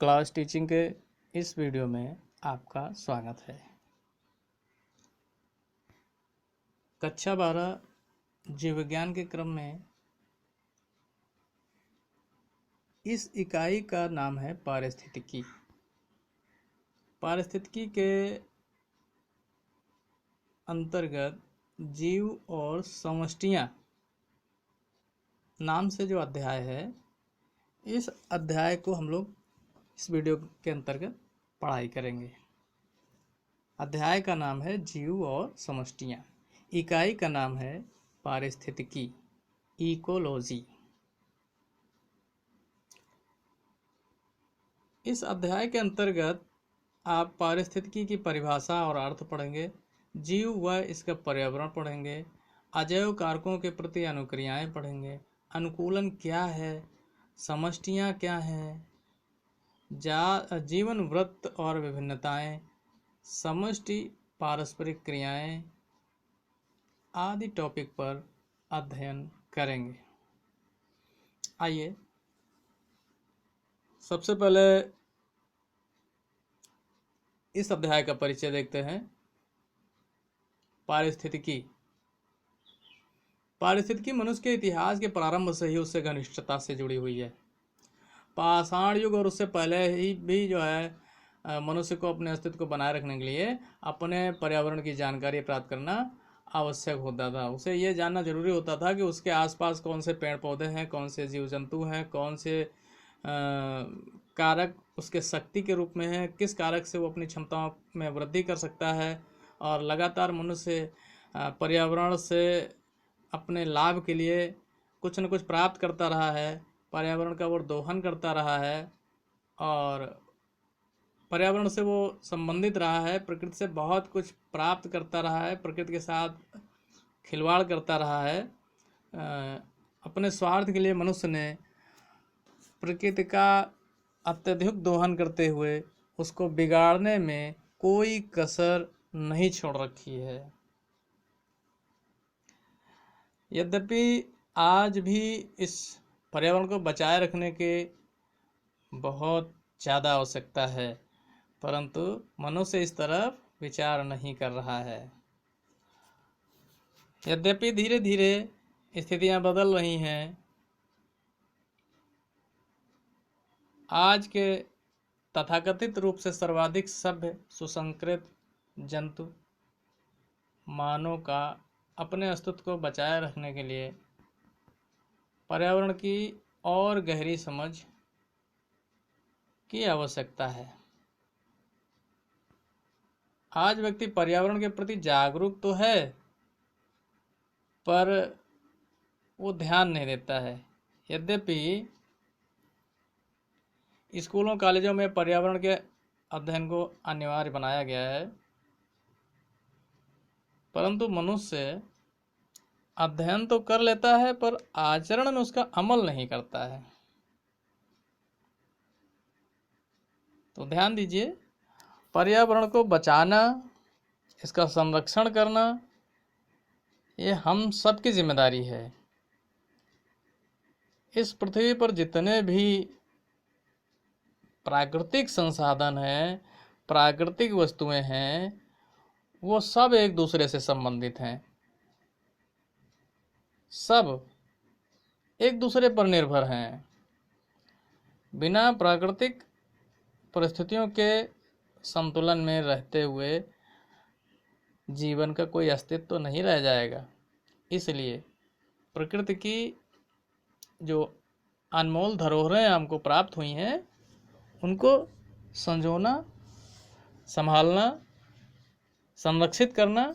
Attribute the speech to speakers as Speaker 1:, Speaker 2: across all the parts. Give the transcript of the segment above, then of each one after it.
Speaker 1: Class teaching के इस video में आपका स्वागत है। कक्षा 12 जीव विज्ञान के क्रम में इस इकाई का नाम है पारिस्थितिकी। पारिस्थितिकी के अंतर्गत जीव और समष्टियाँ नाम से जो अध्याय है, इस अध्याय को हम लोग इस वीडियो के अंतर्गत पढ़ाई करेंगे। अध्याय का नाम है जीव और समष्टियाँ। इकाई का नाम है पारिस्थितिकी, इकोलॉजी। इस अध्याय के अंतर्गत आप पारिस्थितिकी की परिभाषा और अर्थ पढ़ेंगे, जीव व इसका पर्यावरण पढ़ेंगे, अजैव कारकों के प्रति अनुक्रियाएं पढ़ेंगे, अनुकूलन क्या है, समष्टियाँ क्या हैं, जीवन वृत्त और विभिन्नताएं, समष्टि पारस्परिक क्रियाएं आदि टॉपिक पर अध्ययन करेंगे। आइए सबसे पहले इस अध्याय का परिचय देखते हैं। पारिस्थितिकी मनुष्य के इतिहास के प्रारंभ से ही उससे घनिष्ठता से जुड़ी हुई है। पाषाण युग और उससे पहले ही भी जो है मनुष्य को अपने अस्तित्व को बनाए रखने के लिए अपने पर्यावरण की जानकारी प्राप्त करना आवश्यक होता था। उसे ये जानना जरूरी होता था कि उसके आसपास कौन से पेड़ पौधे हैं, कौन से जीव जंतु हैं, कौन से कारक उसके शक्ति के रूप में है, किस कारक से वो अपनी क्षमताओं में वृद्धि कर सकता है। और लगातार मनुष्य पर्यावरण से अपने लाभ के लिए कुछ न कुछ प्राप्त करता रहा है, पर्यावरण का वो दोहन करता रहा है और पर्यावरण से वो संबंधित रहा है, प्रकृति से बहुत कुछ प्राप्त करता रहा है, प्रकृति के साथ खिलवाड़ करता रहा है। अपने स्वार्थ के लिए मनुष्य ने प्रकृति का अत्यधिक दोहन करते हुए उसको बिगाड़ने में कोई कसर नहीं छोड़ रखी है। यद्यपि आज भी इस पर्यावरण को बचाए रखने के बहुत ज़्यादा आवश्यकता है, परंतु मनुष्य इस तरफ विचार नहीं कर रहा है। यद्यपि धीरे धीरे स्थितियां बदल रही हैं, आज के तथाकथित रूप से सर्वाधिक सभ्य सुसंस्कृत जंतु मानव का अपने अस्तित्व को बचाए रखने के लिए पर्यावरण की और गहरी समझ की आवश्यकता है। आज व्यक्ति पर्यावरण के प्रति जागरूक तो है, पर वो ध्यान नहीं देता है। यद्यपि स्कूलों कॉलेजों में पर्यावरण के अध्ययन को अनिवार्य बनाया गया है, परंतु मनुष्य अध्ययन तो कर लेता है पर आचरण में उसका अमल नहीं करता है। तो ध्यान दीजिए, पर्यावरण को बचाना, इसका संरक्षण करना, ये हम सबकी जिम्मेदारी है। इस पृथ्वी पर जितने भी प्राकृतिक संसाधन हैं, प्राकृतिक वस्तुएं हैं, वो सब एक दूसरे से संबंधित हैं, सब एक दूसरे पर निर्भर हैं। बिना प्राकृतिक परिस्थितियों के संतुलन में रहते हुए जीवन का कोई अस्तित्व तो नहीं रह जाएगा। इसलिए प्रकृति की जो अनमोल धरोहरें हमको प्राप्त हुई हैं, उनको संजोना, संभालना, संरक्षित करना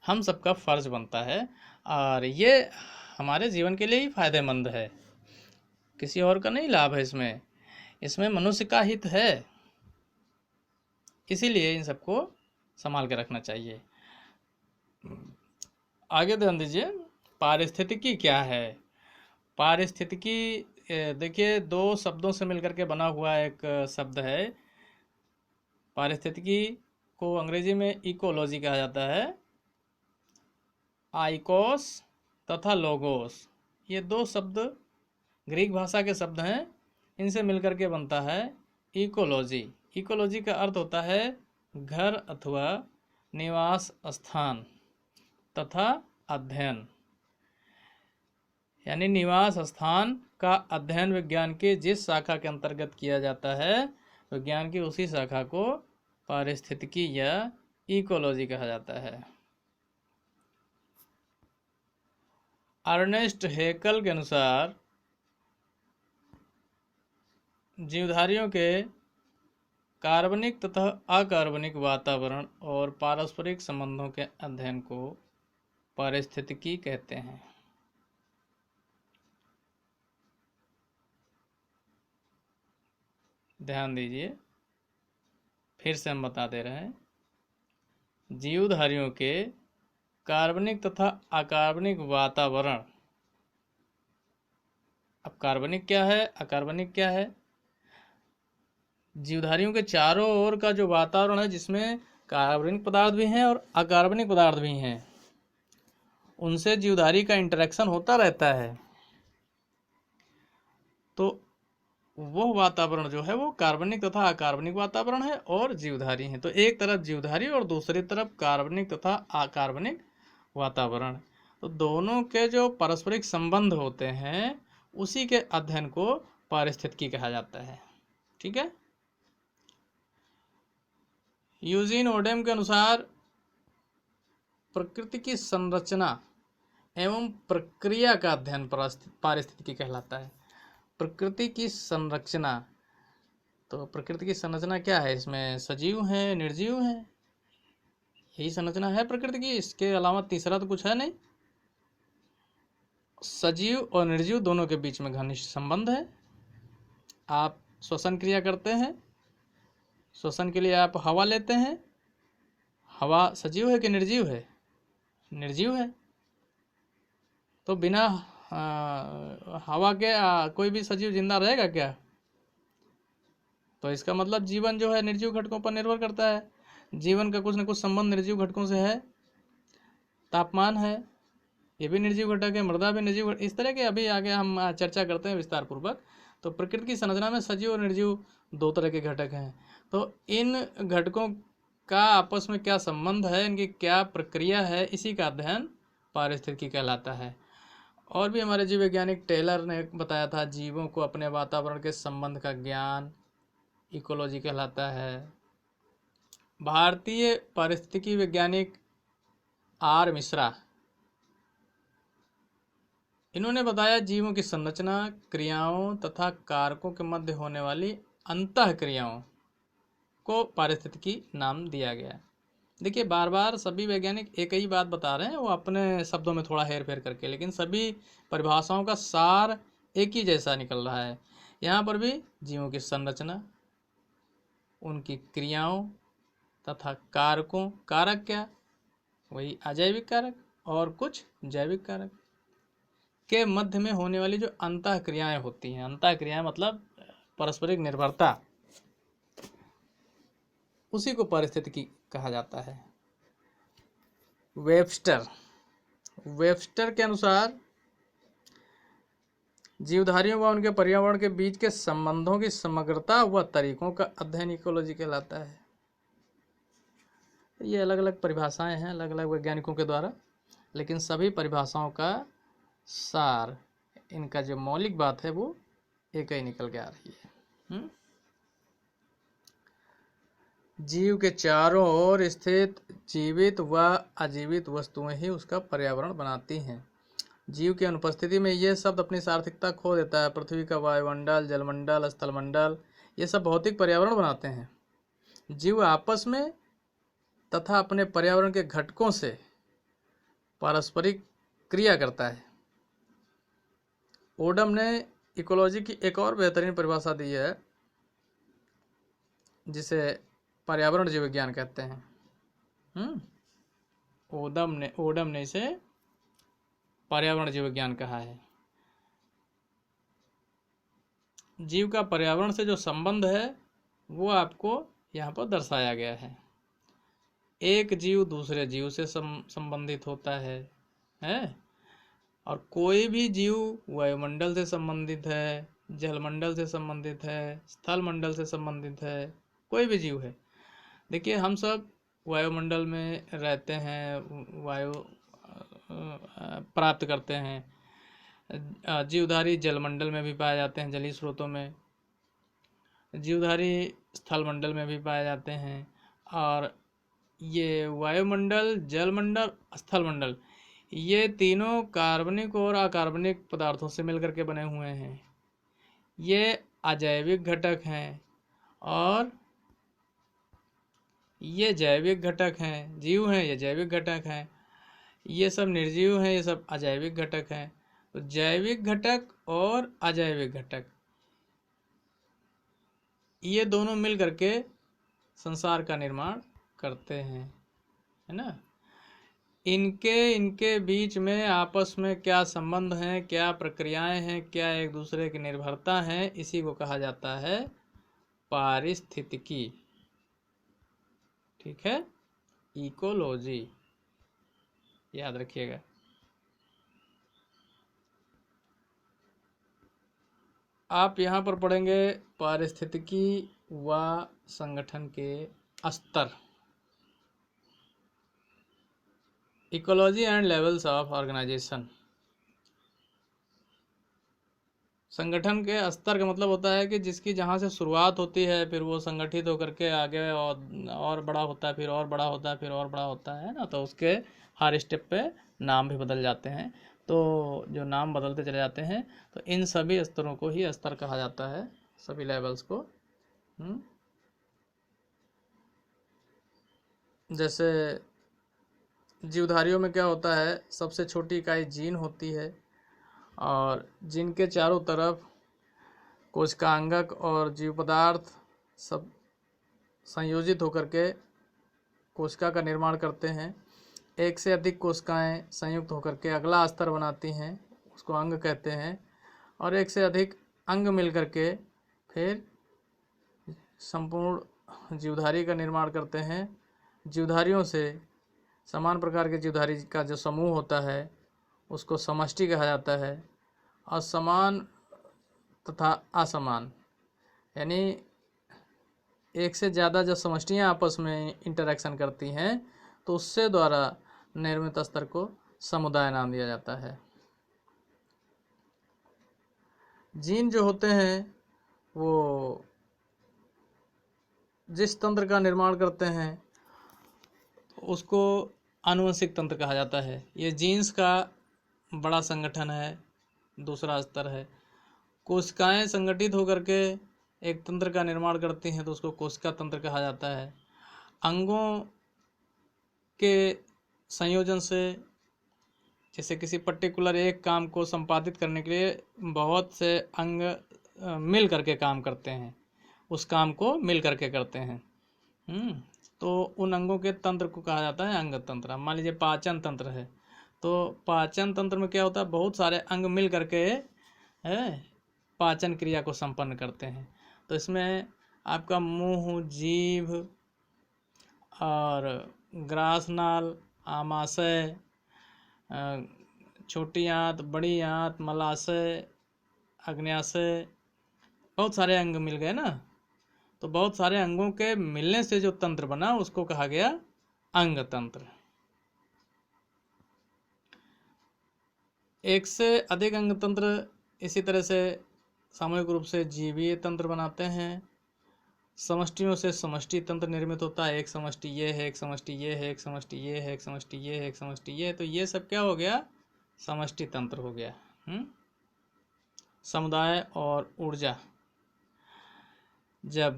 Speaker 1: हम सबका फर्ज बनता है और ये हमारे जीवन के लिए ही फायदेमंद है, किसी और का नहीं लाभ है। इसमें मनुष्य का हित है, इसीलिए इन सबको संभाल के रखना चाहिए। आगे ध्यान दीजिए, पारिस्थितिकी क्या है। पारिस्थितिकी देखिए, दो शब्दों से मिलकर के बना हुआ एक शब्द है। पारिस्थितिकी को अंग्रेजी में इकोलॉजी कहा जाता है। आइकोस तथा लोगोस, ये दो शब्द ग्रीक भाषा के शब्द हैं। इनसे मिलकर के बनता है इकोलॉजी। इकोलॉजी का अर्थ होता है घर अथवा निवास स्थान तथा अध्ययन, यानी निवास स्थान का अध्ययन विज्ञान के जिस शाखा के अंतर्गत किया जाता है, विज्ञान की उसी शाखा को पारिस्थितिकी या इकोलॉजी कहा जाता है। अर्नेस्ट हैकल के अनुसार जीवधारियों के कार्बनिक तथा अकार्बनिक वातावरण और पारस्परिक संबंधों के अध्ययन को पारिस्थितिकी कहते हैं। ध्यान दीजिए, फिर से हम बता दे रहे हैं, जीवधारियों के कार्बनिक तथा अकार्बनिक वातावरण। अब कार्बनिक क्या है, अकार्बनिक क्या है? जीवधारियों के चारों ओर का जो वातावरण है, जिसमें कार्बनिक पदार्थ भी हैं और अकार्बनिक पदार्थ भी हैं, उनसे जीवधारी का इंटरेक्शन होता रहता है। तो वो वातावरण जो है वो कार्बनिक तथा अकार्बनिक वातावरण है और जीवधारी है। तो एक तरफ जीवधारी और दूसरी तरफ कार्बनिक तथा अकार्बनिक वातावरण, तो दोनों के जो पारस्परिक संबंध होते हैं उसी के अध्ययन को पारिस्थितिकी कहा जाता है। ठीक है। यूजीन ओडेम के अनुसार प्रकृति की संरचना एवं प्रक्रिया का अध्ययन पारिस्थितिकी कहलाता है। प्रकृति की संरचना, तो प्रकृति की संरचना क्या है? इसमें सजीव हैं, निर्जीव हैं, यही संरचना है प्रकृति की। इसके अलावा तीसरा तो कुछ है नहीं। सजीव और निर्जीव दोनों के बीच में घनिष्ठ संबंध है। आप श्वसन क्रिया करते हैं, श्वसन के लिए आप हवा लेते हैं। हवा सजीव है कि निर्जीव है? निर्जीव है। तो बिना हवा के कोई भी सजीव जिंदा रहेगा क्या? तो इसका मतलब जीवन जो है निर्जीव घटकों पर निर्भर करता है। जीवन का कुछ न कुछ संबंध निर्जीव घटकों से है। तापमान है, ये भी निर्जीव घटक है। मृदा भी निर्जीव घटक। इस तरह के अभी आगे हम चर्चा करते हैं विस्तार पूर्वक। तो प्रकृति की संरचना में सजीव और निर्जीव दो तरह के घटक हैं। तो इन घटकों का आपस में क्या संबंध है, इनकी क्या प्रक्रिया है, इसी का अध्ययन पारिस्थितिकी कहलाता है। और भी हमारे जीव वैज्ञानिक टेलर ने बताया था, जीवों को अपने वातावरण के संबंध का ज्ञान इकोलॉजी कहलाता है। भारतीय पारिस्थितिकी वैज्ञानिक आर मिश्रा, इन्होंने बताया जीवों की संरचना, क्रियाओं तथा कारकों के मध्य होने वाली अंतः क्रियाओं को पारिस्थितिकी नाम दिया गया। देखिए, बार बार सभी वैज्ञानिक एक ही बात बता रहे हैं, वो अपने शब्दों में थोड़ा हेर फेर करके, लेकिन सभी परिभाषाओं का सार एक ही जैसा निकल रहा है। यहाँ पर भी जीवों की संरचना, उनकी क्रियाओं तथा कारकों, कारक क्या, वही अजैविक कारक और कुछ जैविक कारक के मध्य में होने वाली जो अंतः क्रियाएं होती हैं। अंतः क्रियाएं मतलब पारस्परिक निर्भरता, उसी को पारिस्थितिकी कहा जाता है। वेब्स्टर के अनुसार जीवधारियों व उनके पर्यावरण के बीच के संबंधों की समग्रता व तरीकों का अध्ययन इकोलॉजी कहलाता है। ये अलग अलग परिभाषाएं हैं अलग अलग वैज्ञानिकों के द्वारा, लेकिन सभी परिभाषाओं का सार, इनका जो मौलिक बात है वो एक ही निकल के आ रही है। जीव के चारों ओर स्थित जीवित व अजीवित वस्तुएं ही उसका पर्यावरण बनाती हैं। जीव की अनुपस्थिति में यह शब्द अपनी सार्थकता खो देता है। पृथ्वी का वायुमंडल, जलमंडल, स्थलमंडल, ये सब भौतिक पर्यावरण बनाते हैं। जीव आपस में तथा अपने पर्यावरण के घटकों से पारस्परिक क्रिया करता है। ओडम ने इकोलॉजी की एक और बेहतरीन परिभाषा दी है, जिसे पर्यावरण जीव विज्ञान कहते हैं। ओडम ने इसे पर्यावरण जीव विज्ञान कहा है। जीव का पर्यावरण से जो संबंध है वो आपको यहाँ पर दर्शाया गया है। एक जीव दूसरे जीव से संबंधित होता है? और कोई भी जीव वायुमंडल से संबंधित है, जलमंडल से संबंधित है, स्थल मंडल से संबंधित है, कोई भी जीव है। देखिए हम सब वायुमंडल में रहते हैं, वायु प्राप्त करते हैं। जीवधारी जलमंडल में भी पाए जाते हैं, जलीय स्रोतों में। जीवधारी स्थल मंडल में भी पाए जाते हैं। और ये वायुमंडल, जलमंडल, स्थल मंडल, ये तीनों कार्बनिक और अकार्बनिक पदार्थों से मिलकर के बने हुए हैं। ये अजैविक घटक हैं और ये जैविक घटक हैं। जीव हैं, ये जैविक घटक हैं। ये सब निर्जीव हैं, ये सब अजैविक घटक हैं। तो जैविक घटक और अजैविक घटक, ये दोनों मिल करके संसार का निर्माण करते हैं, है ना। इनके बीच में आपस में क्या संबंध हैं, क्या प्रक्रियाएं हैं, क्या एक दूसरे की निर्भरता है, इसी को कहा जाता है पारिस्थितिकी। ठीक है, इकोलॉजी, याद रखिएगा। आप यहाँ पर पढ़ेंगे पारिस्थितिकी व संगठन के स्तर, ecology and levels of organisation. संगठन के स्तर का मतलब होता है कि जिसकी जहाँ से शुरुआत होती है, फिर वो संगठित होकर के आगे और बड़ा होता है, फिर और बड़ा होता है, फिर और बड़ा होता है ना। तो उसके हर स्टेप पे नाम भी बदल जाते हैं। तो जो नाम बदलते चले जाते हैं, तो इन सभी स्तरों को ही स्तर कहा जाता है, सभी लेवल्स को। जैसे जीवधारियों में क्या होता है, सबसे छोटी इकाई जीन होती है, और जीन के चारों तरफ कोशिकांगक और जीव पदार्थ सब संयोजित होकर के कोशिका का निर्माण करते हैं। एक से अधिक कोशिकाएं संयुक्त होकर के अगला स्तर बनाती हैं, उसको अंग कहते हैं। और एक से अधिक अंग मिलकर के फिर संपूर्ण जीवधारी का निर्माण करते हैं। जीवधारियों से समान प्रकार के जीवधारी का जो समूह होता है उसको समष्टि कहा जाता है। और समान तथा असमान, यानी एक से ज़्यादा जब समष्टियाँ आपस में इंटरेक्शन करती हैं तो उससे द्वारा निर्मित स्तर को समुदाय नाम दिया जाता है। जीन जो होते हैं वो जिस तंत्र का निर्माण करते हैं उसको आनुवंशिक तंत्र कहा जाता है। ये जीन्स का बड़ा संगठन है, दूसरा स्तर है। कोशिकाएं संगठित होकर के एक तंत्र का निर्माण करती हैं तो उसको कोशिका तंत्र कहा जाता है। अंगों के संयोजन से, जैसे किसी पर्टिकुलर एक काम को संपादित करने के लिए बहुत से अंग मिल करके काम करते हैं, उस काम को मिल करके करते हैं। तो उन अंगों के तंत्र को कहा जाता है अंग तंत्र। मान लीजिए पाचन तंत्र है, तो पाचन तंत्र में क्या होता है, बहुत सारे अंग मिल करके पाचन क्रिया को संपन्न करते हैं। तो इसमें आपका मुंह, जीभ और ग्रासनाल, आमाशय, छोटी आंत, बड़ी आंत, मलाशय, अग्न्याशय, बहुत सारे अंग मिल गए ना। तो बहुत सारे अंगों के मिलने से जो तंत्र बना उसको कहा गया अंग तंत्र। एक से अधिक अंग तंत्र इसी तरह से सामूहिक रूप से जीवीय तंत्र बनाते हैं। समष्टियों से समष्टि तंत्र निर्मित होता है। एक समष्टि ये है, एक समष्टि ये है, एक समष्टि ये है, एक समष्टि ये है, एक समष्टि ये है। तो ये सब क्या हो गया, समष्टि तंत्र हो गया। समुदाय और ऊर्जा, जब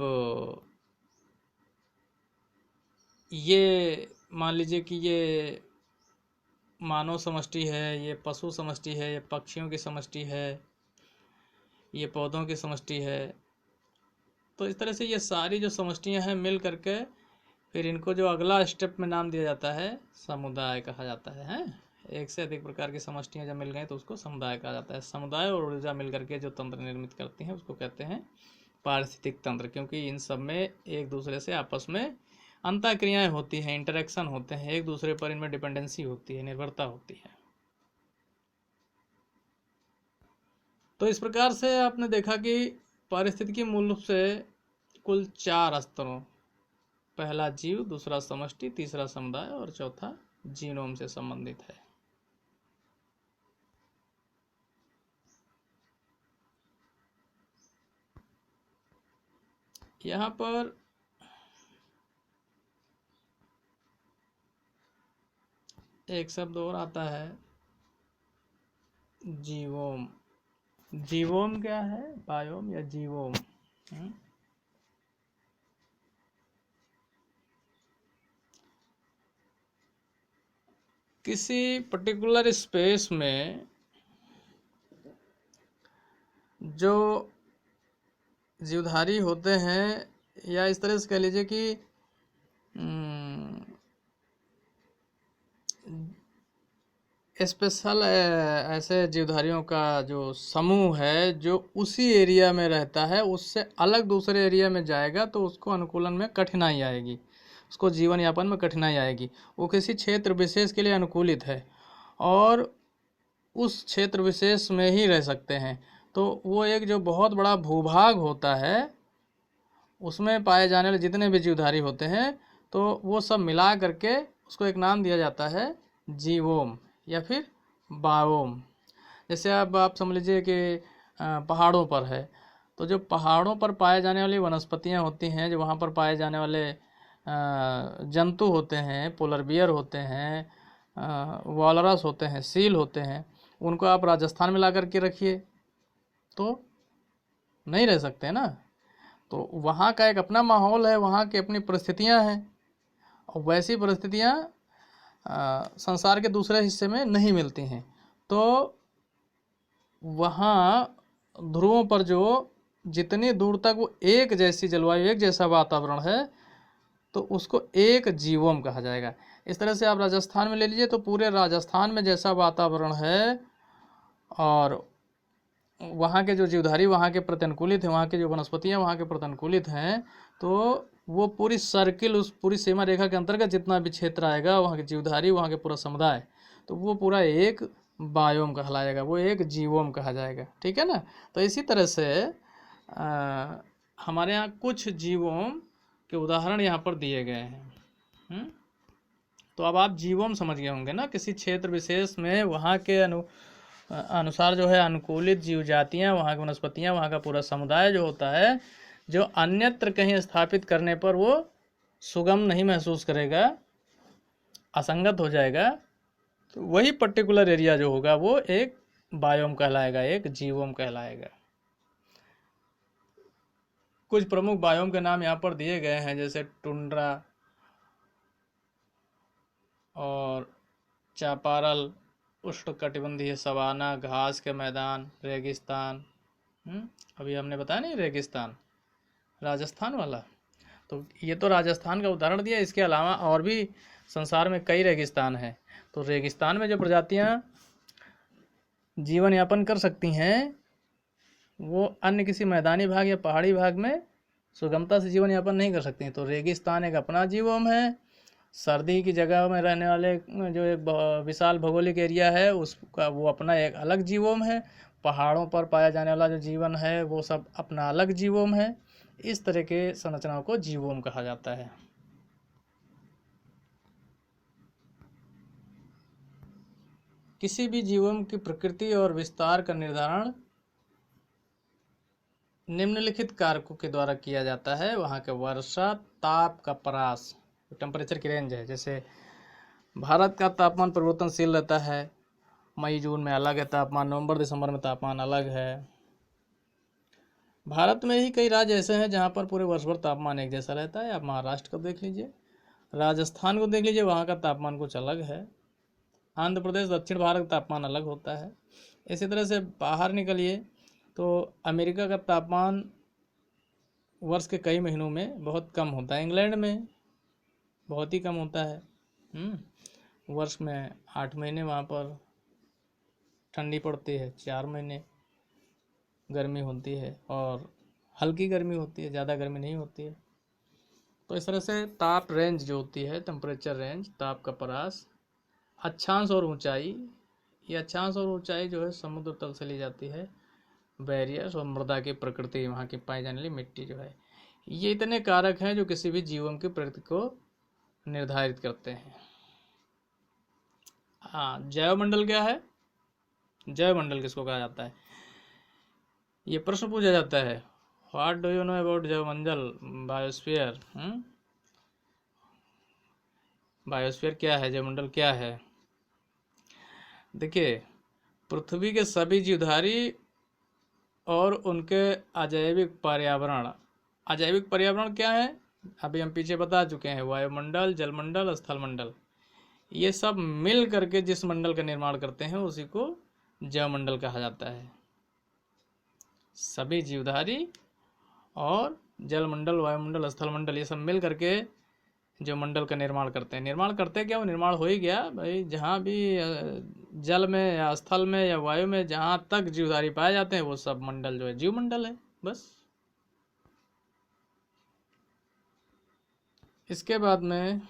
Speaker 1: ये मान लीजिए कि ये मानव समष्टि है, ये पशु समष्टि है, ये पक्षियों की समष्टि है, ये पौधों की समष्टि है, तो इस तरह से ये सारी जो समष्टियां हैं मिल करके फिर इनको जो अगला स्टेप में नाम दिया जाता है समुदाय कहा जाता है। एक से अधिक प्रकार की समष्टियां जब मिल गई तो उसको समुदाय कहा जाता है। समुदाय और ऊर्जा मिल करके जो तंत्र निर्मित करती हैं उसको कहते हैं पारिस्थितिक तंत्र, क्योंकि इन सब में एक दूसरे से आपस में अंतःक्रियाएं होती हैं, इंटरेक्शन होते हैं, एक दूसरे पर इनमें डिपेंडेंसी होती है, निर्भरता होती है। तो इस प्रकार से आपने देखा कि पारिस्थितिकी मूल रूप से कुल 4 स्तरों, पहला जीव, दूसरा समष्टि, तीसरा समुदाय और चौथा जीनोम से संबंधित है। यहाँ पर एक शब्द और आता है, जीवोम। जीवोम क्या है? बायोम या जीवोम। किसी पर्टिकुलर स्पेस में जो जीवधारी होते हैं, या इस तरह से कह लीजिए कि स्पेशल ऐसे जीवधारियों का जो समूह है जो उसी एरिया में रहता है, उससे अलग दूसरे एरिया में जाएगा तो उसको अनुकूलन में कठिनाई आएगी, उसको जीवन यापन में कठिनाई आएगी। वो किसी क्षेत्र विशेष के लिए अनुकूलित है और उस क्षेत्र विशेष में ही रह सकते हैं। तो वो एक जो बहुत बड़ा भूभाग होता है, उसमें पाए जाने वाले जितने भी जीवधारी होते हैं, तो वो सब मिला करके उसको एक नाम दिया जाता है जीवोम या फिर बायोम। जैसे अब आप समझ लीजिए कि पहाड़ों पर है, तो जो पहाड़ों पर पाए जाने वाली वनस्पतियां होती हैं, जो वहाँ पर पाए जाने वाले जंतु होते हैं, पोलर बियर होते हैं, वॉलरस होते हैं, सील होते हैं, उनको आप राजस्थान में ला करके रखिए तो नहीं रह सकते ना। तो वहाँ का एक अपना माहौल है, वहाँ की अपनी परिस्थितियाँ हैं, और वैसी परिस्थितियाँ संसार के दूसरे हिस्से में नहीं मिलती हैं। तो वहाँ ध्रुवों पर जो जितनी दूर तक वो एक जैसी जलवायु, एक जैसा वातावरण है, तो उसको एक जीवोम कहा जाएगा। इस तरह से आप राजस्थान में ले लीजिए तो पूरे राजस्थान में जैसा वातावरण है और वहाँ के जो जीवधारी वहाँ के प्रति अनुकूलित हैं, वहाँ की जो वनस्पतियाँ वहाँ के प्रति अनुकूलित हैं, तो वो पूरी सर्किल, उस पूरी सीमा रेखा के अंतर्गत जितना भी क्षेत्र आएगा, वहाँ के जीवधारी, वहाँ के पूरा समुदाय, तो वो पूरा एक बायोम कहलाएगा, वो एक जीवोम कहा जाएगा। ठीक है ना। तो इसी तरह से हमारे यहाँ कुछ जीवोम के उदाहरण यहाँ पर दिए गए हैं। तो अब आप जीवोम समझ गए होंगे ना, किसी क्षेत्र विशेष में वहाँ के अनुसार जो है अनुकूलित जीव जातियाँ, वहाँ की वनस्पतियाँ, वहाँ का पूरा समुदाय जो होता है, जो अन्यत्र कहीं स्थापित करने पर वो सुगम नहीं महसूस करेगा, असंगत हो जाएगा, तो वही पर्टिकुलर एरिया जो होगा वो एक बायोम कहलाएगा, एक जीवोम कहलाएगा। कुछ प्रमुख बायोम के नाम यहाँ पर दिए गए हैं, जैसे टुंड्रा और चापारल, उष्णकटिबंधीय सवाना, घास के मैदान, रेगिस्तान। अभी हमने बताया नहीं रेगिस्तान, राजस्थान वाला, तो ये तो राजस्थान का उदाहरण दिया। इसके अलावा और भी संसार में कई रेगिस्तान हैं। तो रेगिस्तान में जो प्रजातियां जीवन यापन कर सकती हैं, वो अन्य किसी मैदानी भाग या पहाड़ी भाग में सुगमता से जीवन यापन नहीं कर सकती हैं। तो रेगिस्तान एक अपना जीवोम है। सर्दी की जगह में रहने वाले जो एक विशाल भौगोलिक एरिया है, उसका वो अपना एक अलग जीवोम है। पहाड़ों पर पाया जाने वाला जो जीवन है वो सब अपना अलग जीवोम है। इस तरह के संरचनाओं को जीवोम कहा जाता है। किसी भी जीवोम की प्रकृति और विस्तार का निर्धारण निम्नलिखित कारकों के द्वारा किया जाता है। वहाँ के वर्षा, ताप का परास, टेम्परेचर की रेंज है। जैसे भारत का तापमान परिवर्तनशील रहता है, मई जून में अलग है तापमान, नवंबर दिसंबर में तापमान अलग है। भारत में ही कई राज्य ऐसे हैं जहाँ पर पूरे वर्ष भर तापमान एक जैसा रहता है। आप महाराष्ट्र को देख लीजिए, राजस्थान को देख लीजिए, वहाँ का तापमान कुछ अलग है। आंध्र प्रदेश, दक्षिण भारत का तापमान अलग होता है। इसी तरह से बाहर निकलिए तो अमेरिका का तापमान वर्ष के कई महीनों में बहुत कम होता है। इंग्लैंड में बहुत ही कम होता है। वर्ष में 8 महीने वहाँ पर ठंडी पड़ती है, 4 महीने गर्मी होती है और हल्की गर्मी होती है, ज़्यादा गर्मी नहीं होती है। तो इस तरह से ताप रेंज जो होती है, टेम्परेचर रेंज, ताप का परास, अक्षांश और ऊंचाई, ये अक्षांश और ऊंचाई जो है समुद्र तल से ली जाती है। बैरियर्स और मृदा की प्रकृति, वहाँ की पाई जाने वाली मिट्टी जो है, ये इतने कारक हैं जो किसी भी जीवन की प्रकृति को निर्धारित करते हैं। हाँ, जैवमंडल क्या है? जैवमंडल किसको कहा जाता है? ये प्रश्न पूछा जाता है, what do you know about जैवमंडल, बायोस्फीयर। बायोस्फीयर क्या है, जैवमंडल क्या है? देखिए, पृथ्वी के सभी जीवधारी और उनके अजैविक पर्यावरण। अजैविक पर्यावरण क्या है? अभी हम पीछे बता चुके हैं, वायुमंडल, जलमंडल, स्थलमंडल, ये सब मिल करके जिस मंडल का निर्माण करते हैं उसी को जैवमंडल कहा जाता है। सभी जीवधारी और जलमंडल, वायुमंडल, स्थलमंडल, ये सब मिल करके जो मंडल का निर्माण करते हैं। निर्माण करते क्या? वो निर्माण हो ही गया भाई, जहाँ भी जल में या स्थल में या वायु में जहाँ तक जीवधारी पाए जाते हैं वो सब मंडल जो है जीवमंडल है, बस। इसके बाद में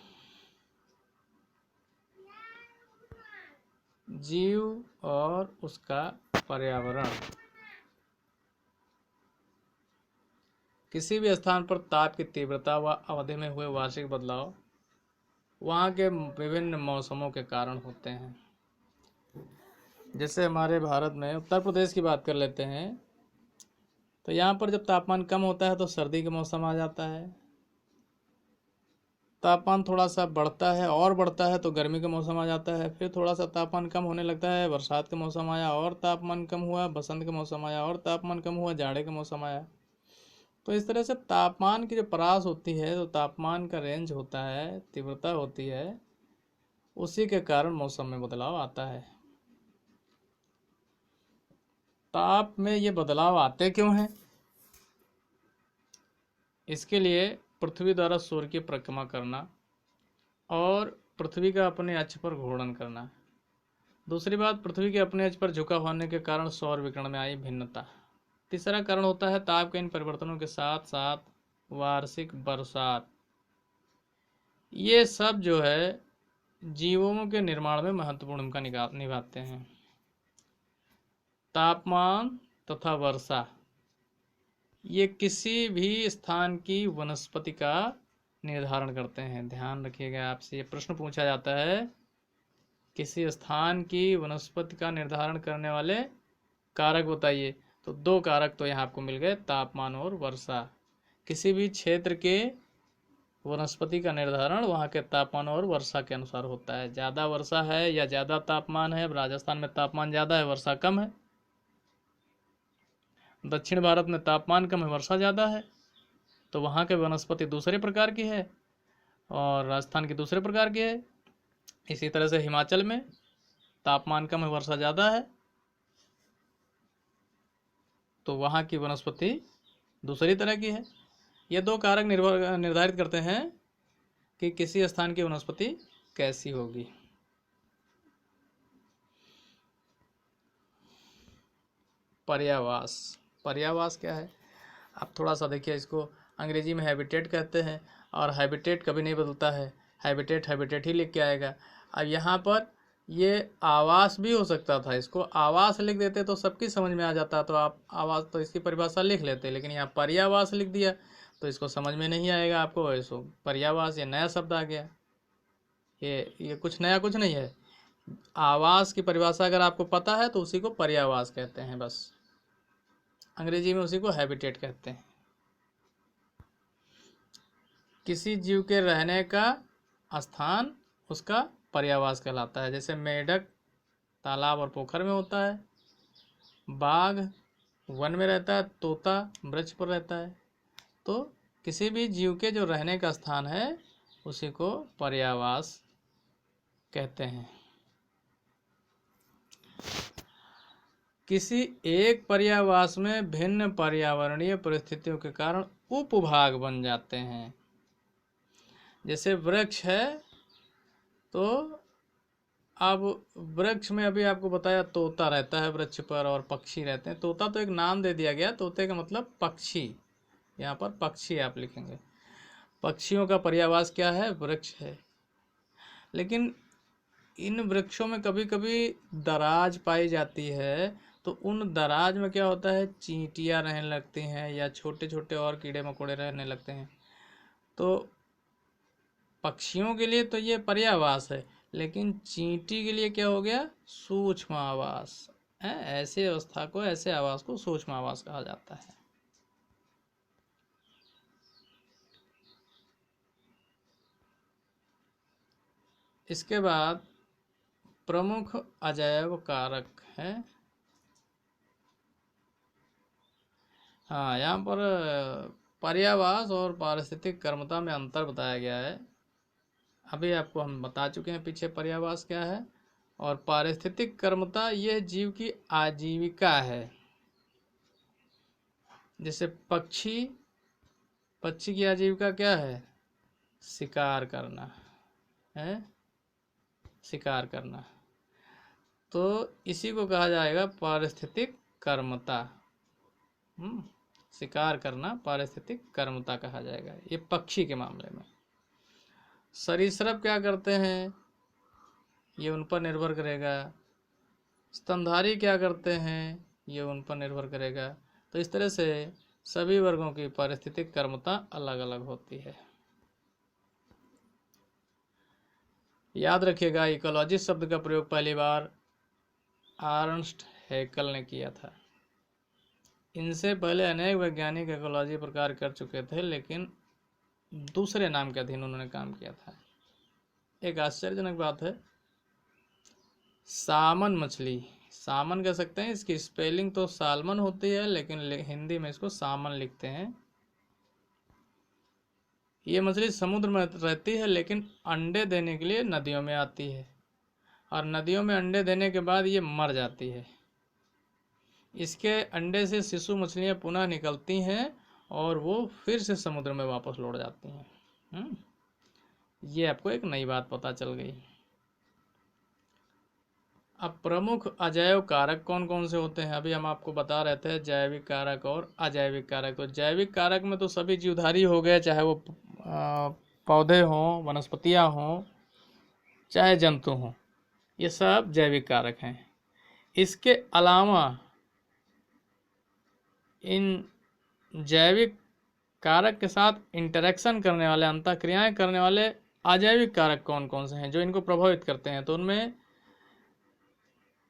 Speaker 1: जीव और उसका पर्यावरण। किसी भी स्थान पर ताप की तीव्रता व अवधि में हुए वार्षिक बदलाव वहाँ के विभिन्न मौसमों के कारण होते हैं। जैसे हमारे भारत में उत्तर प्रदेश की बात कर लेते हैं, तो यहाँ पर जब तापमान कम होता है तो सर्दी का मौसम आ जाता है, तापमान थोड़ा सा बढ़ता है और बढ़ता है तो गर्मी का मौसम आ जाता है, फिर थोड़ा सा तापमान कम होने लगता है, बरसात का मौसम आया और तापमान कम हुआ, बसंत का मौसम आया और तापमान कम हुआ, जाड़े का मौसम आया। तो इस तरह से तापमान की जो परास होती है, तो तापमान का रेंज होता है, तीव्रता होती है, उसी के कारण मौसम में बदलाव आता है। ताप में ये बदलाव आते क्यों हैं? इसके लिए पृथ्वी द्वारा सूर्य की परिक्रमा करना और पृथ्वी का अपने अक्ष पर घूर्णन करना। दूसरी बात, पृथ्वी के अपने अक्ष पर झुका होने के कारण सौर विकिरण में आई भिन्नता। तीसरा कारण होता है ताप के इन परिवर्तनों के साथ साथ वार्षिक बरसात। ये सब जो है जीवों के निर्माण में महत्वपूर्ण भूमिका निभाते हैं। तापमान तथा वर्षा ये किसी भी स्थान की वनस्पति का निर्धारण करते हैं। ध्यान रखिएगा, आपसे ये प्रश्न पूछा जाता है, किसी स्थान की वनस्पति का निर्धारण करने वाले कारक बताइए। तो दो कारक तो यहाँ आपको मिल गए, तापमान और वर्षा। किसी भी क्षेत्र के वनस्पति का निर्धारण वहाँ के तापमान और वर्षा के अनुसार होता है। ज़्यादा वर्षा है या ज़्यादा तापमान है, अब राजस्थान में तापमान ज़्यादा है, वर्षा कम है। दक्षिण भारत में तापमान कम है, वर्षा ज़्यादा है, तो वहाँ के वनस्पति दूसरे प्रकार की है और राजस्थान की दूसरे प्रकार की है। इसी तरह से हिमाचल में तापमान कम है, वर्षा ज़्यादा है, तो वहाँ की वनस्पति दूसरी तरह की है। ये दो कारक निर्धारित करते हैं कि किसी स्थान की वनस्पति कैसी होगी। पर्यावास। पर्यावास क्या है? आप थोड़ा सा देखिए, इसको अंग्रेजी में हैबिटेट कहते हैं और हैबिटेट कभी नहीं बदलता है, हैबिटेट हैबिटेट ही लिख के आएगा। अब यहाँ पर ये आवास भी हो सकता था, इसको आवास लिख देते तो सबकी समझ में आ जाता, तो आप आवास तो इसकी परिभाषा लिख लेते, लेकिन यहाँ पर्यावास लिख दिया तो इसको समझ में नहीं आएगा आपको। इसको पर्यावास ये नया शब्द आ गया, ये कुछ नया कुछ नहीं है। आवास की परिभाषा अगर आपको पता है तो उसी को पर्यावास कहते हैं, बस। अंग्रेजी में उसी को हैबिटेट कहते हैं। किसी जीव के रहने का स्थान उसका पर्यावास कहलाता है। जैसे मेढक तालाब और पोखर में होता है, बाघ वन में रहता है, तोता वृक्ष पर रहता है। तो किसी भी जीव के जो रहने का स्थान है उसी को पर्यावास कहते हैं। किसी एक पर्यावास में भिन्न पर्यावरणीय परिस्थितियों के कारण उपभाग बन जाते हैं। जैसे वृक्ष है, तो अब वृक्ष में अभी आपको बताया तोता रहता है वृक्ष पर और पक्षी रहते हैं। तोता तो एक नाम दे दिया गया, तोते का मतलब पक्षी, यहाँ पर पक्षी आप लिखेंगे। पक्षियों का पर्यावास क्या है? वृक्ष है। लेकिन इन वृक्षों में कभी कभी दराज पाई जाती है, तो उन दराज में क्या होता है, चींटियाँ रहने लगती हैं या छोटे छोटे और कीड़े मकोड़े रहने लगते हैं। तो पक्षियों के लिए तो ये पर्यावास है, लेकिन चींटी के लिए क्या हो गया, सूक्ष्म आवास है। ऐसे अवस्था को, ऐसे आवास को सूक्ष्म आवास कहा जाता है। इसके बाद प्रमुख अजैव कारक है। हाँ, यहाँ पर पर्यावास और पारिस्थितिक कर्मता में अंतर बताया गया है। अभी आपको हम बता चुके हैं पीछे पर्यावास क्या है, और पारिस्थितिक कर्मता यह जीव की आजीविका है। जैसे पक्षी की आजीविका क्या है, शिकार करना है, शिकार करना। तो इसी को कहा जाएगा पारिस्थितिक कर्मता। शिकार करना पारिस्थितिक कर्मता कहा जाएगा, ये पक्षी के मामले में। सरीसृप क्या करते हैं, ये उन पर निर्भर करेगा। स्तनधारी क्या करते हैं, ये उन पर निर्भर करेगा। तो इस तरह से सभी वर्गों की पारिस्थितिक कर्मता अलग अलग होती है। याद रखिएगा, इकोलॉजी शब्द का प्रयोग पहली बार अर्नस्ट हैकेल ने किया था। इनसे पहले अनेक वैज्ञानिक इकोलॉजी पर कार्य कर चुके थे, लेकिन दूसरे नाम के अधीन उन्होंने काम किया था। एक आश्चर्यजनक बात है, सामन मछली, सामन कह सकते हैं, इसकी स्पेलिंग तो सालमन होती है, लेकिन हिंदी में इसको सामन लिखते हैं। ये मछली समुद्र में रहती है, लेकिन अंडे देने के लिए नदियों में आती है, और नदियों में अंडे देने के बाद ये मर जाती है। इसके अंडे से शिशु मछलियां पुनः निकलती हैं और वो फिर से समुद्र में वापस लौट जाती हैं। ये आपको एक नई बात पता चल गई। अब प्रमुख अजैव कारक कौन कौन से होते हैं, अभी हम आपको बता रहे थे जैविक कारक और अजैविक कारक। तो जैविक कारक में तो सभी जीवधारी हो गए, चाहे वो पौधे हों, वनस्पतियां हों, चाहे जंतु हों, ये सब जैविक कारक हैं। इसके अलावा इन जैविक कारक के साथ इंटरेक्शन करने वाले, अंतःक्रियाएं करने वाले अजैविक कारक कौन कौन से हैं जो इनको प्रभावित करते हैं। तो उनमें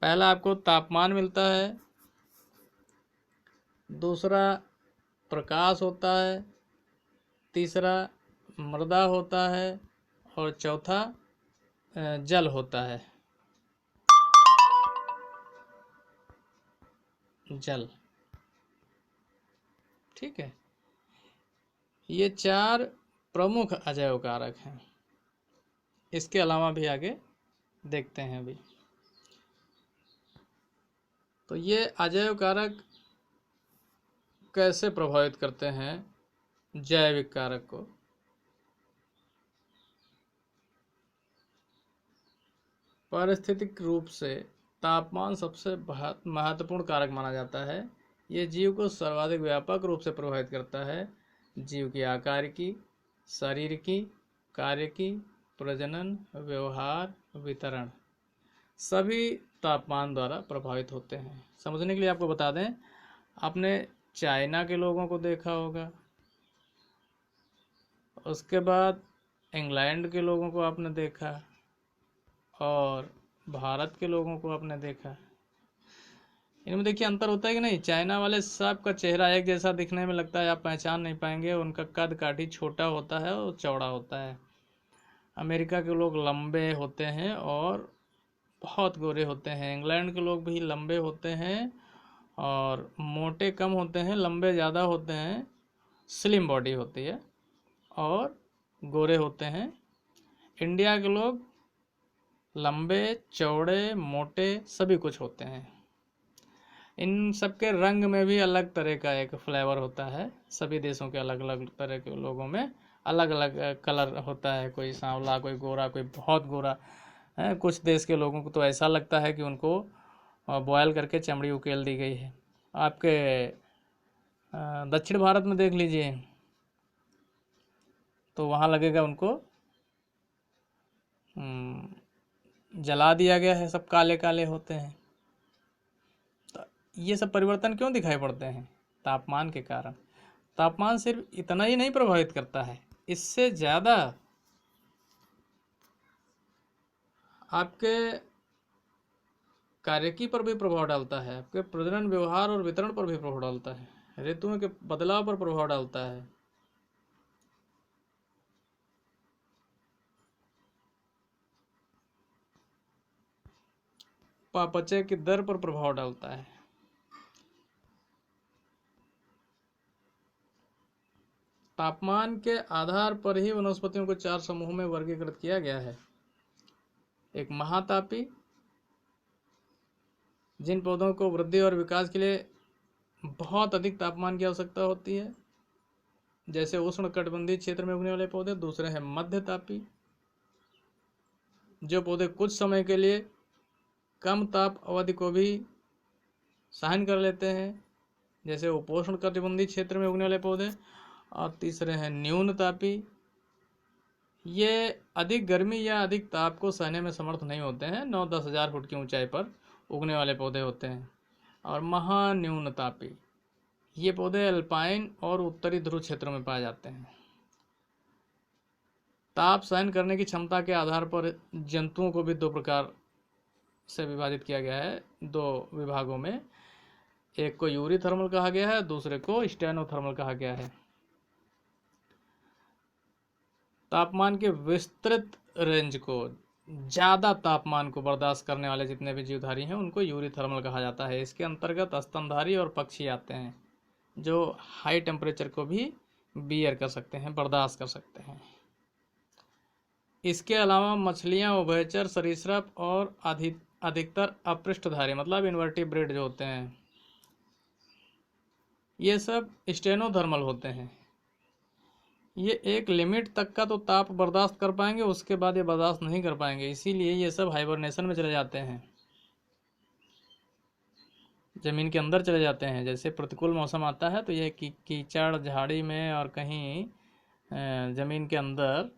Speaker 1: पहला आपको तापमान मिलता है, दूसरा प्रकाश होता है, तीसरा मृदा होता है, और चौथा जल होता है, जल। ठीक है, ये 4 प्रमुख अजैव कारक हैं। इसके अलावा भी आगे देखते हैं अभी। तो ये अजैव कारक कैसे प्रभावित करते हैं जैविक कारक को। पारिस्थितिक रूप से तापमान सबसे महत्वपूर्ण कारक माना जाता है। ये जीव को सर्वाधिक व्यापक रूप से प्रभावित करता है। जीव की आकार की, शरीर की, कार्य की, प्रजनन, व्यवहार, वितरण, सभी तापमान द्वारा प्रभावित होते हैं। समझने के लिए आपको बता दें, आपने चाइना के लोगों को देखा होगा, उसके बाद इंग्लैंड के लोगों को आपने देखा, और भारत के लोगों को आपने देखा। इनमें देखिए अंतर होता है कि नहीं। चाइना वाले सबका चेहरा एक जैसा दिखने में लगता है, आप पहचान नहीं पाएंगे। उनका कद काठी छोटा होता है और चौड़ा होता है। अमेरिका के लोग लंबे होते हैं और बहुत गोरे होते हैं। इंग्लैंड के लोग भी लंबे होते हैं और मोटे कम होते हैं, लंबे ज़्यादा होते हैं, स्लिम बॉडी होती है और गोरे होते हैं। इंडिया के लोग लंबे, चौड़े, मोटे सभी कुछ होते हैं। इन सबके रंग में भी अलग तरह का एक फ्लेवर होता है। सभी देशों के अलग अलग तरह के लोगों में अलग अलग कलर होता है, कोई सांवला, कोई गोरा, कोई बहुत गोरा है। कुछ देश के लोगों को तो ऐसा लगता है कि उनको बॉयल करके चमड़ी उकेल दी गई है। आपके दक्षिण भारत में देख लीजिए तो वहाँ लगेगा उनको जला दिया गया है, सब काले काले होते हैं। ये सब परिवर्तन क्यों दिखाई पड़ते हैं? तापमान के कारण। तापमान सिर्फ इतना ही नहीं प्रभावित करता है, इससे ज़्यादा आपके कार्यकी पर भी प्रभाव डालता है, आपके प्रजनन व्यवहार और वितरण पर भी प्रभाव डालता है, ऋतुओं के बदलाव पर प्रभाव डालता है, पापचय की दर पर प्रभाव डालता है। तापमान के आधार पर ही वनस्पतियों को 4 समूहों में वर्गीकृत किया गया है। एक महातापी, जिन पौधों को वृद्धि और विकास के लिए बहुत अधिक तापमान की आवश्यकता होती है, जैसे उष्णकटिबंधीय क्षेत्र में उगने वाले पौधे। दूसरे हैं मध्यतापी, जो पौधे कुछ समय के लिए कम ताप अवधि को भी सहन कर लेते हैं, जैसे उपोष्णकटिबंधीय क्षेत्र में उगने वाले पौधे। और तीसरे हैं न्यूनतापी, ये अधिक गर्मी या अधिक ताप को सहने में समर्थ नहीं होते हैं, 9-10 हज़ार फुट की ऊंचाई पर उगने वाले पौधे होते हैं। और महान्यूनतापी, ये पौधे अल्पाइन और उत्तरी ध्रुव क्षेत्रों में पाए जाते हैं। ताप सहन करने की क्षमता के आधार पर जंतुओं को भी 2 प्रकार से विभाजित किया गया है, 2 विभागों में। एक को यूरीथर्मल कहा गया है, दूसरे को स्टेनोथर्मल कहा गया है। तापमान के विस्तृत रेंज को, ज़्यादा तापमान को बर्दाश्त करने वाले जितने भी जीवधारी हैं उनको यूरीथर्मल कहा जाता है। इसके अंतर्गत स्तनधारी और पक्षी आते हैं, जो हाई टेम्परेचर को भी बियर कर सकते हैं, बर्दाश्त कर सकते हैं। इसके अलावा मछलियाँ, उभयचर, सरीसृप और अधिकतर अपृष्ठधारी मतलब इन्वर्टिब्रेट जो होते हैं, ये सब स्टेनोथर्मल होते हैं। ये एक लिमिट तक का तो ताप बर्दाश्त कर पाएंगे, उसके बाद ये बर्दाश्त नहीं कर पाएंगे, इसीलिए ये सब हाइबरनेशन में चले जाते हैं, ज़मीन के अंदर चले जाते हैं। जैसे प्रतिकूल मौसम आता है तो ये कीचड़ झाड़ी में और कहीं ज़मीन के अंदर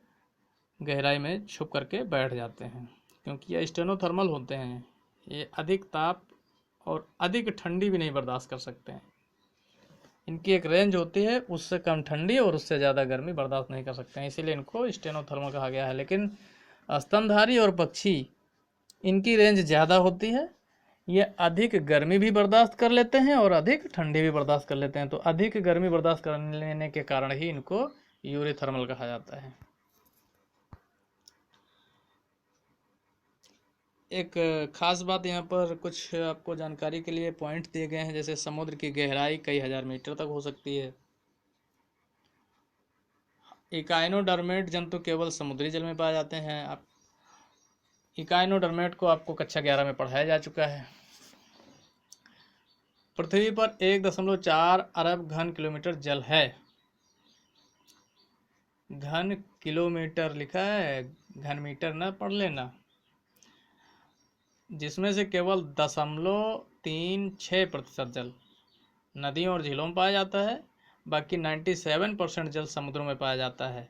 Speaker 1: गहराई में छुप करके बैठ जाते हैं, क्योंकि ये स्टेनोथर्मल होते हैं। ये अधिक ताप और अधिक ठंडी भी नहीं बर्दाश्त कर सकते हैं। इनकी एक रेंज होती है, उससे कम ठंडी और उससे ज़्यादा गर्मी बर्दाश्त नहीं कर सकते हैं, इसीलिए इनको स्टेनोथर्मल कहा गया है। लेकिन स्तनधारी और पक्षी, इनकी रेंज ज़्यादा होती है, ये अधिक गर्मी भी बर्दाश्त कर लेते हैं और अधिक ठंडी भी बर्दाश्त कर लेते हैं। तो अधिक गर्मी बर्दाश्त कर लेने के कारण ही इनको यूरीथर्मल कहा जाता है। एक खास बात यहाँ पर कुछ आपको जानकारी के लिए पॉइंट दिए गए हैं, जैसे समुद्र की गहराई कई हज़ार मीटर तक हो सकती है। इकाइनोडर्मेट जंतु केवल समुद्री जल में पाए जाते हैं। आप इकाइनोडर्मेट को आपको कक्षा 11 में पढ़ाया जा चुका है। पृथ्वी पर 1.4 अरब घन किलोमीटर जल है। घन किलोमीटर लिखा है, घन मीटर ना पढ़ लेना। जिसमें से केवल 0.36% जल नदियों और झीलों में पाया जाता है, बाकी 97% जल समुद्रों में पाया जाता है।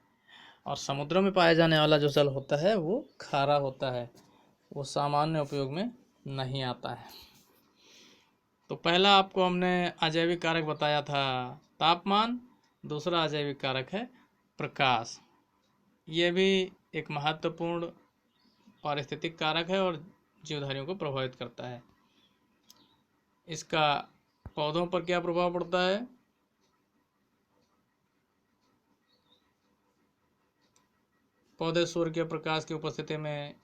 Speaker 1: और समुद्रों में पाया जाने वाला जो जल होता है वो खारा होता है, वो सामान्य उपयोग में नहीं आता है। तो पहला आपको हमने अजैविक कारक बताया था तापमान, दूसरा अजैविक कारक है प्रकाश। ये भी एक महत्वपूर्ण पारिस्थितिक कारक है और जीवधारियों को प्रभावित करता है। इसका पौधों पर क्या प्रभाव पड़ता है? पौधे सूर्य के प्रकाश की उपस्थिति में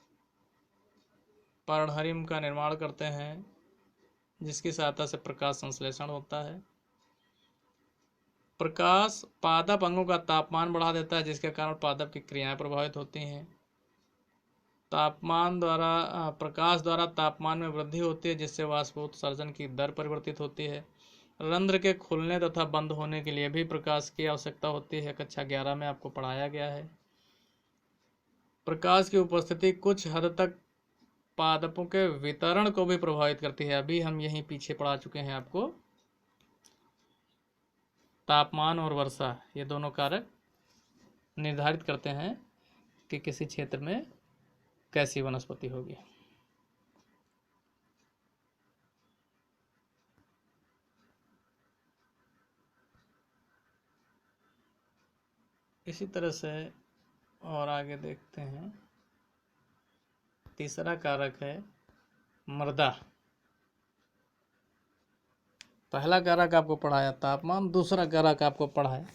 Speaker 1: पर्णहरिम का निर्माण करते हैं, जिसकी सहायता से प्रकाश संश्लेषण होता है। प्रकाश पादप अंगों का तापमान बढ़ा देता है, जिसके कारण पादप की क्रियाएं प्रभावित होती हैं। प्रकाश द्वारा तापमान में वृद्धि होती है, जिससे वाष्पोत्सर्जन की दर परिवर्तित होती है। रंध्र के खुलने तथा बंद होने के लिए भी प्रकाश की आवश्यकता होती है, कक्षा 11 में आपको पढ़ाया गया है। प्रकाश की उपस्थिति कुछ हद तक पादपों के वितरण को भी प्रभावित करती है। अभी हम यहीं पीछे पढ़ा चुके हैं आपको। तापमान और वर्षा, ये दोनों कारक निर्धारित करते हैं कि किसी क्षेत्र में कैसी वनस्पति होगी। इसी तरह से और आगे देखते हैं। तीसरा कारक है मृदा। पहला कारक आपको पढ़ाया तापमान, दूसरा कारक आपको पढ़ाया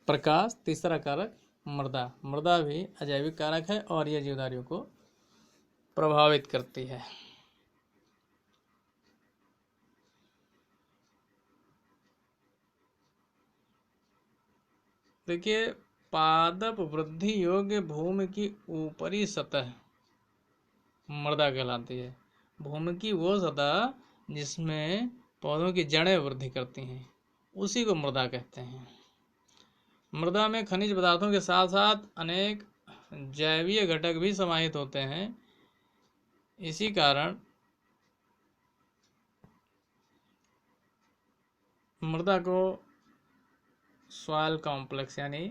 Speaker 1: प्रकाश, तीसरा कारक मृदा। मृदा भी अजैविक कारक है और यह जीवधारियों को प्रभावित करती है। देखिए, पादप वृद्धि योग्य भूमि की ऊपरी सतह मृदा कहलाती है। भूमि की वो सतह जिसमें पौधों की जड़ें वृद्धि करती हैं, उसी को मृदा कहते हैं। मृदा में खनिज पदार्थों के साथ साथ अनेक जैवीय घटक भी समाहित होते हैं। इसी कारण मृदा को सॉइल कॉम्प्लेक्स यानी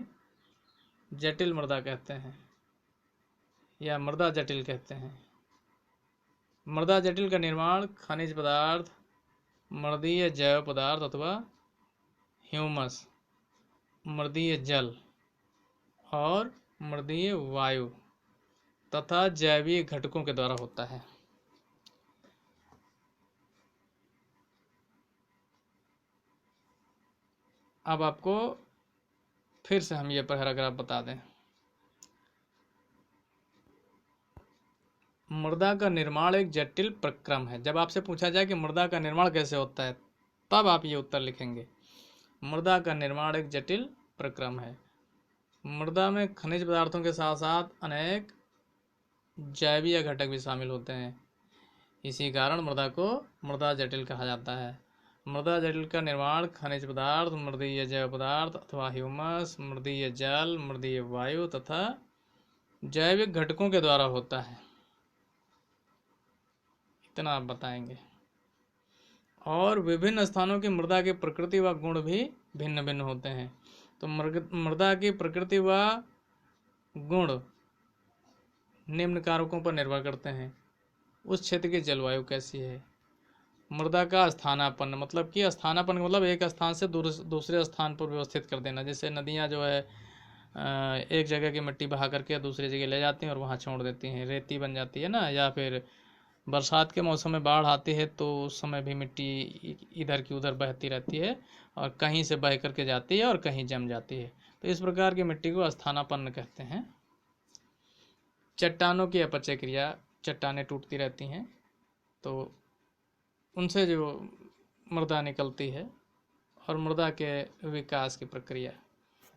Speaker 1: जटिल मृदा कहते हैं या मृदा जटिल कहते हैं। मृदा जटिल का निर्माण खनिज पदार्थ, मृदीय जैव पदार्थ अथवा ह्यूमस, मृदीय जल और मृदीय वायु तथा जैवीय घटकों के द्वारा होता है। अब आपको फिर से हम ये पैराग्राफ बता दें। मृदा का निर्माण एक जटिल प्रक्रम है। जब आपसे पूछा जाए कि मृदा का निर्माण कैसे होता है, तब आप ये उत्तर लिखेंगे। मृदा का निर्माण एक जटिल प्रक्रम है। मृदा में खनिज पदार्थों के साथ साथ अनेक जैवीय घटक भी शामिल होते हैं। इसी कारण मृदा को मृदा जटिल कहा जाता है। मृदा जटिल का निर्माण खनिज पदार्थ, मृदीय जैव पदार्थ अथवा ह्यूमस, मृदीय जल, मृदीय वायु तथा जैविक घटकों के द्वारा होता है। इतना आप बताएंगे। और विभिन्न स्थानों की मृदा की प्रकृति व गुण भी भिन्न भिन्न होते हैं। तो मृदा की प्रकृति व गुण निम्न कारकों पर निर्भर करते हैं। उस क्षेत्र की जलवायु कैसी है। मृदा का स्थानापन्न, मतलब कि स्थानापन्न मतलब एक स्थान से दूसरे स्थान पर व्यवस्थित कर देना। जैसे नदियाँ जो है एक जगह की मिट्टी बहा करके दूसरी जगह ले जाती हैं और वहाँ छोड़ देती हैं, रेती बन जाती है ना। या फिर बरसात के मौसम में बाढ़ आती है तो उस समय भी मिट्टी इधर की उधर बहती रहती है और कहीं से बह करके जाती है और कहीं जम जाती है। तो इस प्रकार की मिट्टी को स्थानापन्न कहते हैं। चट्टानों की अपचय क्रिया, चट्टानें टूटती रहती हैं तो उनसे जो मृदा निकलती है, और मृदा के विकास की प्रक्रिया,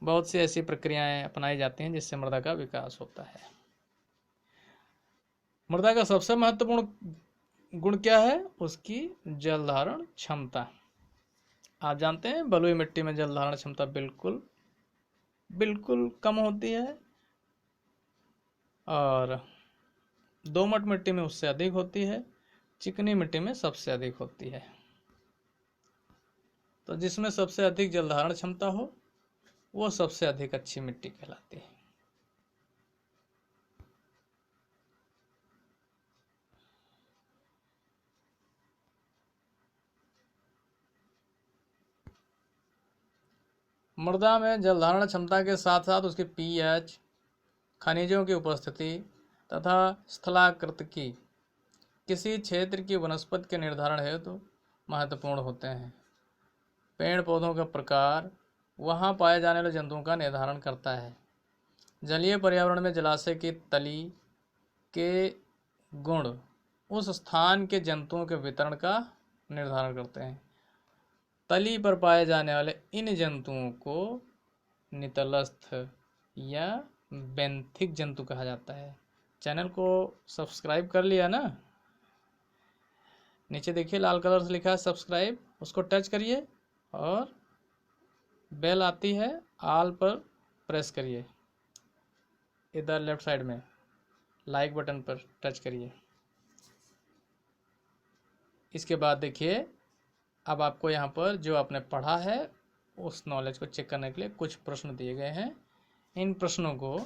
Speaker 1: बहुत सी ऐसी प्रक्रियाएं अपनाई जाती हैं जिससे मृदा का विकास होता है। मृदा का सबसे महत्वपूर्ण गुण क्या है? उसकी जल धारण क्षमता। आप जानते हैं बलुई मिट्टी में जल धारण क्षमता बिल्कुल कम होती है और दोमट मिट्टी में उससे अधिक होती है, चिकनी मिट्टी में सबसे अधिक होती है। तो जिसमें सबसे अधिक जल धारण क्षमता हो वो सबसे अधिक अच्छी मिट्टी कहलाती है। मृदा में जल धारण क्षमता के साथ साथ उसके पीएच, खनिजों की उपस्थिति तथा स्थलाकृति किसी क्षेत्र की वनस्पति के निर्धारण हेतु महत्वपूर्ण होते हैं। पेड़ पौधों का प्रकार वहाँ पाए जाने वाले जंतुओं का निर्धारण करता है। जलीय पर्यावरण में जलाशय की तली के गुण उस स्थान के जंतुओं के वितरण का निर्धारण करते हैं। तली पर पाए जाने वाले इन जंतुओं को नितलस्थ या बेंथिक जंतु कहा जाता है। चैनल को सब्सक्राइब कर लिया ना? नीचे देखिए लाल कलर से लिखा है सब्सक्राइब, उसको टच करिए और बेल आती है, ऑल पर प्रेस करिए। इधर लेफ्ट साइड में लाइक बटन पर टच करिए। इसके बाद देखिए, अब आपको यहाँ पर जो आपने पढ़ा है उस नॉलेज को चेक करने के लिए कुछ प्रश्न दिए गए हैं। इन प्रश्नों को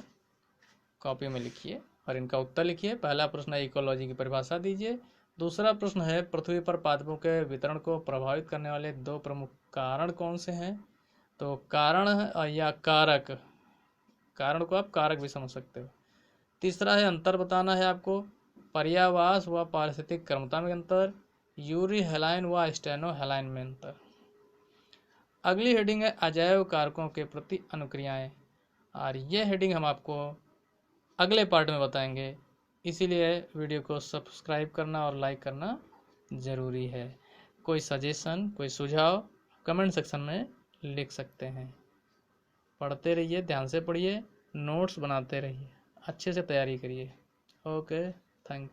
Speaker 1: कॉपी में लिखिए और इनका उत्तर लिखिए। पहला प्रश्न है इकोलॉजी की परिभाषा दीजिए। दूसरा प्रश्न है पृथ्वी पर पादपों के वितरण को प्रभावित करने वाले दो प्रमुख कारण कौन से हैं? तो कारण या कारक कारण को आप कारक भी समझ सकते हो। तीसरा है अंतर बताना है आपको, पर्यावास व पारिस्थितिक क्रमता में अंतर, यूरी हेलाइन व स्टेनो हेलाइन में अंतर। अगली हेडिंग है अजैव कारकों के प्रति अनुक्रियाएं, और ये हेडिंग हम आपको अगले पार्ट में बताएंगे, इसीलिए वीडियो को सब्सक्राइब करना और लाइक करना ज़रूरी है। कोई सजेशन, कोई सुझाव कमेंट सेक्शन में लिख सकते हैं। पढ़ते रहिए, ध्यान से पढ़िए, नोट्स बनाते रहिए, अच्छे से तैयारी करिए। Okay, thank you.